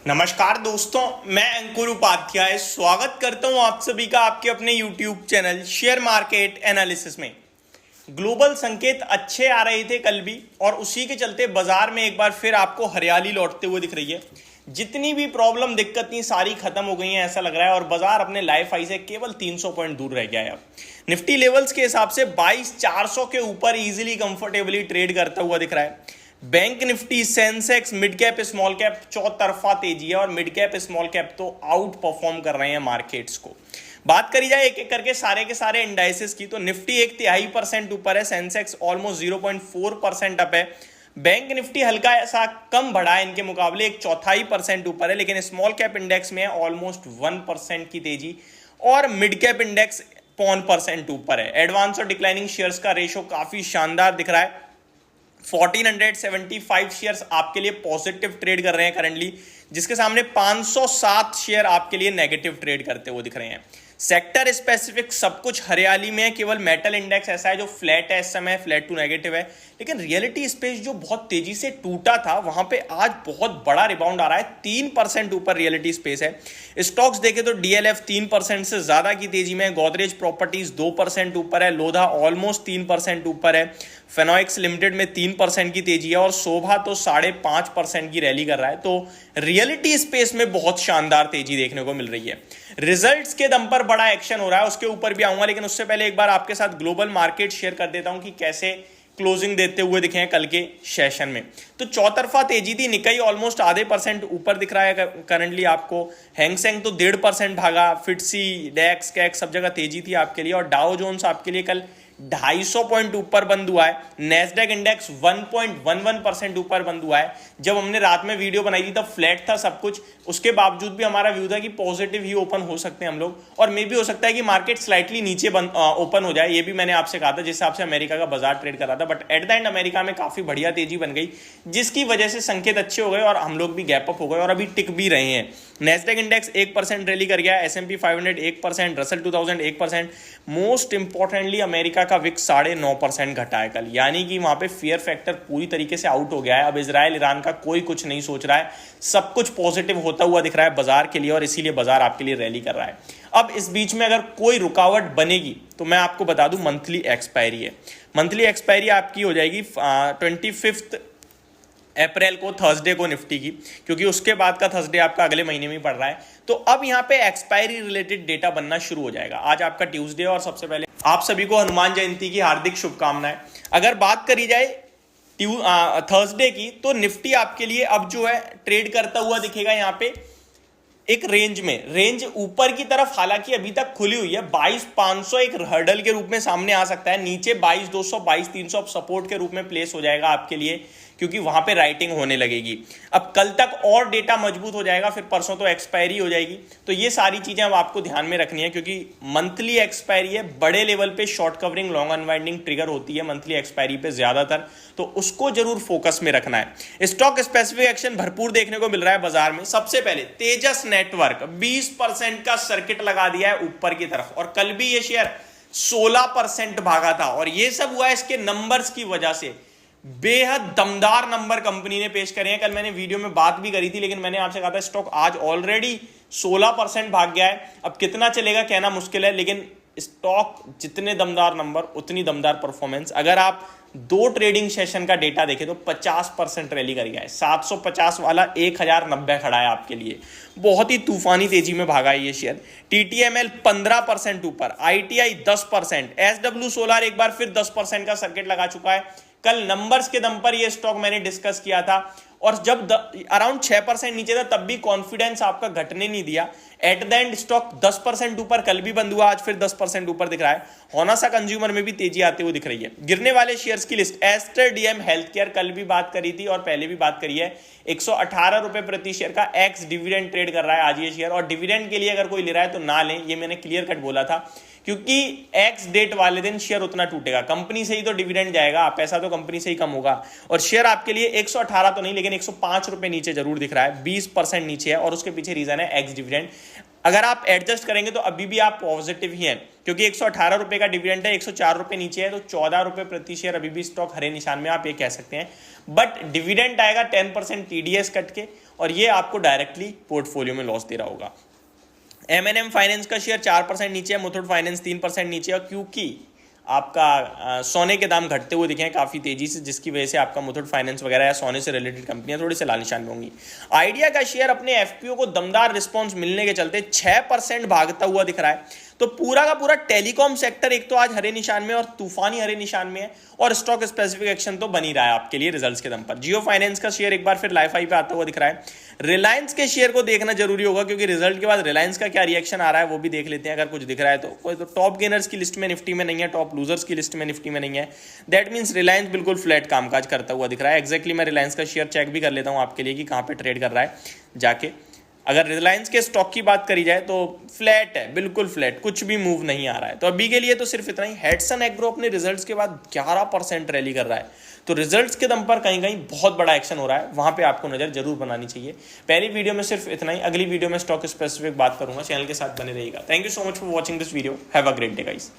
नमस्कार दोस्तों, मैं अंकुर उपाध्याय स्वागत करता हूं आप सभी का आपके अपने YouTube channel share market analysis में। ग्लोबल संकेत अच्छे आ रहे थे कल भी और उसी के चलते बाजार में एक बार फिर आपको हरियाली लौटते हुए दिख रही है। जितनी भी प्रॉब्लम दिक्कत थी सारी खत्म हो गई हैं ऐसा लग रहा है और बाजार अपने लाइफ हाई से केवल 300 पॉइंट दूर रह गया है। अब निफ्टी लेवल्स के हिसाब से 22,400 के ऊपर इजीली कंफर्टेबली ट्रेड करता हुआ दिख रहा है। Bank Nifty, Sensex, mid cap, small cap चौतरफा तेजी है और मिड कैप स्मॉल कैप तो आउट परफॉर्म कर रहे हैं मार्केट्स को। बात करी जाए एक एक करके सारे के सारे इंडाइसेस की, तो निफ्टी 1/3% ऊपर है, सेंसेक्स ऑलमोस्ट 0.4% अप है, बैंक निफ्टी हल्का ऐसा कम बढ़ा है इनके मुकाबले 1/4% ऊपर है, लेकिन स्मॉल कैप इंडेक्स में ऑलमोस्ट 1% की तेजी और मिड कैप इंडेक्स 0.1% ऊपर है। एडवांस और डिक्लाइनिंग शेयर्स का रेशो काफी शानदार दिख रहा है। 1475 शेयर्स आपके लिए पॉजिटिव ट्रेड कर रहे हैं करंटली, जिसके सामने 507 शेयर आपके लिए नेगेटिव ट्रेड करते हुए दिख रहे हैं। सेक्टर स्पेसिफिक सब कुछ हरियाली में है, केवल मेटल इंडेक्स ऐसा है जो फ्लैट है, इस समय फ्लैट टू नेगेटिव है, लेकिन रियलिटी स्पेस जो बहुत तेजी से टूटा था वहां पे आज बहुत बड़ा रिबाउंड आ रहा है। 3% ऊपर रियलिटी स्पेस है। स्टॉक्स देखे तो डीएलएफ 3% से ज्यादा की तेजी में है, गोदरेज प्रॉपर्टीज 2% ऊपर है, लोधा ऑलमोस्ट 3% ऊपर है, फेनोइक्स लिमिटेड में 3% की तेजी है और शोभा तो 5.5% की रैली कर रहा है। तो रियलिटी स्पेस में बहुत शानदार तेजी देखने को मिल रही है। रिजल्ट्स के दम पर बड़ा एक्शन हो रहा है, उसके ऊपर भी आऊंगा, लेकिन उससे पहले एक बार आपके साथ ग्लोबल मार्केट शेयर कर देता हूं कि कैसे क्लोजिंग देते हुए दिखे हैं कल के सेशन में। तो चौतरफा तेजी थी, निकाई ऑलमोस्ट 0.5% ऊपर दिख रहा है करंटली आपको, हैंगसेंग तो 1.5% भागा, फिटसी, डेक्स, कैक्स सब जगह तेजी थी आपके लिए और डाउ जोन्स आपके लिए कल 250 पॉइंट ऊपर बंद हुआ है। नेस्डैक इंडेक्स 1.11% ऊपर बंद हुआ है। जब हमने रात में वीडियो बनाई थी तब फ्लैट था सब कुछ, उसके बावजूद भी हमारा व्यू था कि पॉजिटिव ही ओपन हो सकते हैं हम लोग, और मे भी हो सकता है कि मार्केट स्लाइटली नीचे ओपन हो जाए। ये भी मैंने आपसे कहा था जिस हिसाब से अमेरिका का बाजार ट्रेड कर रहा था, but at the end America में काफी बढ़िया तेजी बन गई, जिसकी वजह से संकेत अच्छे हो गए और हम लोग भी गैप अप हो गए और अभी टिक भी रहे हैं। नेस्डैक इंडेक्स 1% रैली कर गया, S&P 500 1%, Russell 2000 1%, most importantly America का विक्स 9.5% घटा है कल, यानी कि वहां पे फियर फैक्टर पूरी तरीके से आउट हो गया है। अब इजराइल ईरान का कोई कुछ नहीं सोच रहा है, सब कुछ पॉजिटिव होता हुआ दिख रहा है बाजार के लिए और इसीलिए बाजार आपके लिए रैली कर रहा है। अब इस बीच में अगर कोई रुकावट बनेगी तो मैं आपको बता दूं मंथली एक्सपायरी है। मंथली एक्सपायरी आपकी हो जाएगी 25 अप्रैल को, थर्सडे को निफ्टी की, क्योंकि उसके बाद का थर्सडे आपका अगले महीने में पड़ रहा है। तो अब यहां पे एक्सपायरी रिलेटेड डेटा बनना शुरू हो जाएगा। आज आपका ट्यूसडे और सबसे पहले आप सभी को हनुमान जयंती की हार्दिक शुभकामनाएं। अगर बात करी जाए थर्सडे की, तो निफ्टी आपके लिए अब जो है ट्रेड करता हुआ दिखेगा यहां पे एक रेंज में, रेंज ऊपर की तरफ हालांकि अभी तक खुली हुई है, 22,500 एक हर्डल के रूप में सामने आ सकता है, नीचे 22,200 22,300 सपोर्ट के रूप में प्लेस हो जाएगा आपके लिए, क्योंकि वहां पे राइटिंग होने लगेगी। अब कल तक और डेटा मजबूत हो जाएगा, फिर परसों तो एक्सपायरी हो जाएगी। तो ये सारी चीजें अब आपको ध्यान में रखनी है, क्योंकि मंथली एक्सपायरी है, बड़े लेवल पे short covering long unwinding trigger होती है मंथली एक्सपायरी पे ज्यादातर, तो उसको जरूर फोकस में रखना है। स्टॉक स्पेसिफिक एक्शन भरपूर देखने को मिल रहा है बाजार में। सबसे पहले तेजस नेटवर्क 20% का सर्किट लगा दिया है ऊपर की तरफ, और कल भी ये शेयर 16% भागा था, और ये सब हुआ है इसके नंबर्स की वजह से। बेहद दमदार नंबर कंपनी ने पेश करे हैं, कल मैंने वीडियो में बात भी करी थी, लेकिन मैंने आपसे कहा था स्टॉक आज ऑलरेडी 16% भाग गया है। अब कितना चलेगा कहना मुश्किल है, लेकिन स्टॉक जितने दमदार नंबर उतनी दमदार परफॉर्मेंस। अगर आप 2 ट्रेडिंग सेशन का डेटा देखें तो 50% रैली कर गया है, 750 वाला 1090 खड़ा है आपके लिए, बहुत ही तूफानी तेजी में भागा है ये शेयर। टीटीएमएल 15% ऊपर, आईटीआई 10%, एसडब्ल्यू सोलर एक बार फिर 10% का सर्किट लगा चुका है। कल नंबर्स के दम पर ये स्टॉक मैंने डिस्कस किया था, और जब अराउंड 6% नीचे था तब भी कॉन्फिडेंस आपका घटने नहीं दिया। एट द एंड स्टॉक 10% ऊपर कल भी बंद हुआ, आज फिर 10% ऊपर दिख रहा है। होनासा कंज्यूमर में भी तेजी आते हुए दिख रही है। गिरने वाले शेयर्स की list, Aster DM health care, कल भी बात करी थी और पहले भी बात करी है, 118 रुपए प्रति शेयर का एक्स डिविडेंड ट्रेड कर रहा है आज ये शेयर, और डिविडेंड के लिए अगर कोई ले रहा है तो ना लें, ये मैंने क्लियर कट बोला था, क्योंकि एक्स डेट वाले दिन शेयर उतना टूटेगा, कंपनी से ही तो डिविडेंड जाएगा, पैसा तो कंपनी से ही कम होगा, और शेयर आपके लिए 118 तो नहीं लेकिन 105 रुपए नीचे जरूर दिख रहा है, 20% नीचे है, और उसके पीछे रीजन है एक्स डिविडेंड। अगर आप एडजस्ट करेंगे तो अभी भी आप पॉजिटिव ही हैं, क्योंकि 118 रुपए का डिविडेंड है, 104 रुपए नीचे है, तो 14 रुपए प्रति शेयर अभी भी स्टॉक हरे निशान में, आप ये कह सकते हैं। बट डिविडेंड आएगा 10% टीडीएस कट के, और ये आपको डायरेक्टली पोर्टफोलियो में लॉस दे रहा होगा। M&M फाइनेंस का शेयर 4% नीचे है, मुथूट फाइनेंस 3% नीचे है, क्योंकि आपका सोने के दाम घटते हुए दिखे हैं काफ़ी तेजी से, जिसकी वजह से आपका मुथूट फाइनेंस वगैरह या सोने से रिलेटेड कंपनियां थोड़ी से लाल निशान में होंगी। आइडिया का शेयर अपने एफपीओ को दमदार रिस्पांस मिलने के चलते 6% भागता हुआ दिख रहा है। तो पूरा का पूरा टेलीकॉम सेक्टर एक तो आज हरे निशान में और तूफानी हरे निशान में है, और स्टॉक स्पेसिफिक एक्शन तो बन ही रहा है आपके लिए रिजल्ट्स के दम पर। जियो फाइनेंस का शेयर एक बार फिर लाइफ हाई पे आता हुआ दिख रहा है। रिलायंस के शेयर को देखना जरूरी होगा, क्योंकि रिजल्ट के बाद रिलायंस का क्या रिएक्शन आ रहा है वो भी देख लेते हैं। अगर कुछ दिख रहा है तो कोई तो टॉप गेनर्स की लिस्ट में निफ्टी में नहीं है, टॉप लूजर्स की लिस्ट में निफ्टी में नहीं है। दैट मीन्स रिलायंस बिल्कुल फ्लैट कामकाज करता हुआ दिख रहा है। एक्जैक्टली मैं रिलायंस का शेयर चेक भी कर लेता हूँ आपके लिए कि कहाँ पे ट्रेड कर रहा है जाके। अगर रिलायंस के स्टॉक की बात करी जाए तो फ्लैट है, बिल्कुल फ्लैट, कुछ भी मूव नहीं आ रहा है। तो अभी के लिए तो सिर्फ इतना ही। हेडसन एग्रो अपने रिजल्ट्स के बाद 11% रैली कर रहा है, तो रिजल्ट्स के दम पर कहीं कहीं बहुत बड़ा एक्शन हो रहा है, वहां पे आपको नजर जरूर बनानी चाहिए। पहली वीडियो में सिर्फ इतना ही, अगली वीडियो में स्टॉक स्पेसिफिक बात करूंगा। चैनल के साथ बने रहिएगा। Thank you so much for watching this video. Have a great day guys.